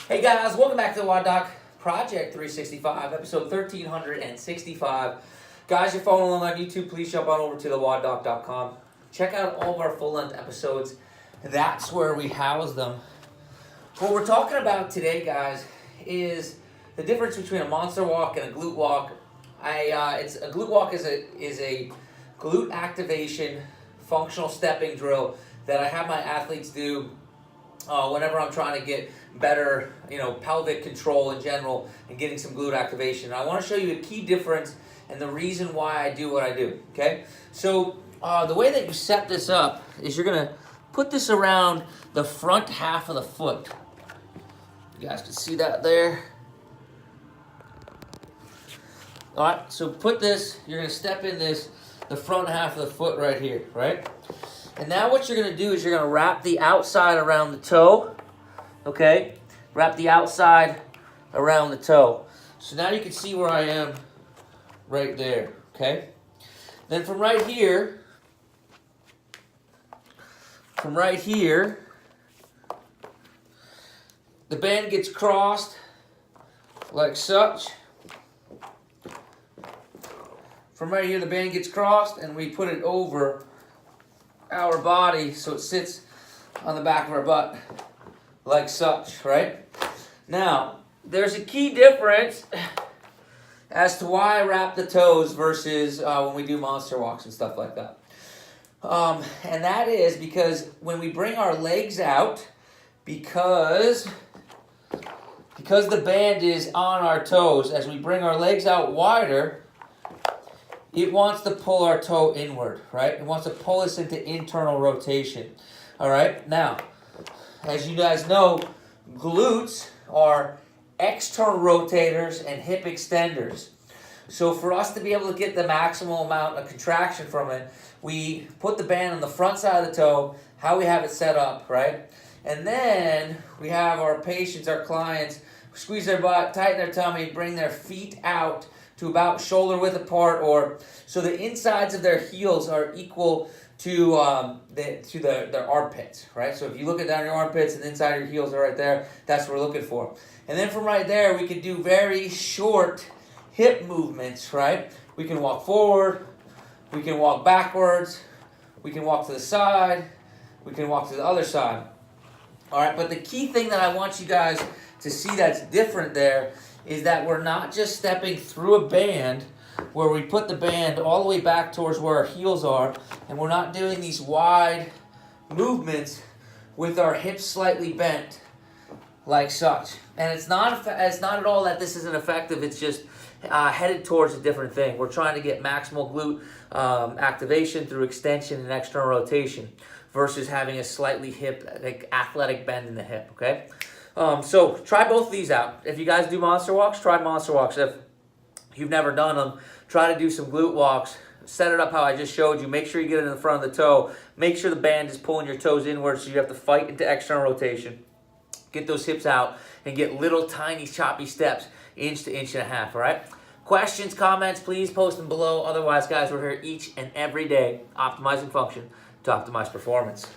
Hey guys, welcome back to the WODdoc Project 365, episode 1365. Guys, you're following along on YouTube, please jump on over to the WODdoc.com. Check out all of our full-length episodes. That's where we house them. What we're talking about today, guys, is the difference between a monster walk and a glute walk. A glute walk is a glute activation functional stepping drill that I have my athletes do whenever I'm trying to get better, pelvic control in general and getting some glute activation. And I want to show you a key difference and the reason why I do what I do, okay? So the way that you set this up is you're going to put this around the front half of the foot. You guys can see that there. All right, so put this, you're going to step in this, the front half of the foot right here, right? And now what you're going to do is you're going to wrap the outside around the toe, okay? Wrap the outside around the toe. So now you can see where I am right there, okay? Then from right here, the band gets crossed like such. From right here, the band gets crossed and we put it over our body so it sits on the back of our butt like such, right? Now, there's a key difference as to why I wrap the toes versus when we do monster walks and stuff like that. And that is because when we bring our legs out, because the band is on our toes, as we bring our legs out wider, it wants to pull our toe inward, right? It wants to pull us into internal rotation, all right? Now, as you guys know, glutes are external rotators and hip extenders. So for us to be able to get the maximal amount of contraction from it, we put the band on the front side of the toe, how we have it set up, right? And then we have our patients, our clients, squeeze their butt, tighten their tummy, bring their feet out to about shoulder width apart, or so the insides of their heels are equal to their armpits, right? So if you look at down your armpits and the inside of your heels are right there, that's what we're looking for. And then from right there, we can do very short hip movements, right? We can walk forward, we can walk backwards, we can walk to the side, we can walk to the other side. All right, but the key thing that I want you guys to see that's different there is that we're not just stepping through a band where we put the band all the way back towards where our heels are, and we're not doing these wide movements with our hips slightly bent like such. And it's not at all that this isn't effective, it's just headed towards a different thing. We're trying to get maximal glute activation through extension and external rotation versus having a slightly athletic bend in the hip, okay? So try both of these out. If you guys do monster walks, try monster walks. If you've never done them, try to do some glute walks. Set it up how I just showed you. Make sure you get it in the front of the toe. Make sure the band is pulling your toes inward so you have to fight into external rotation. Get those hips out and get little tiny choppy steps, inch to inch and a half, all right? Questions, comments, please post them below. Otherwise, guys, we're here each and every day optimizing function to optimize performance.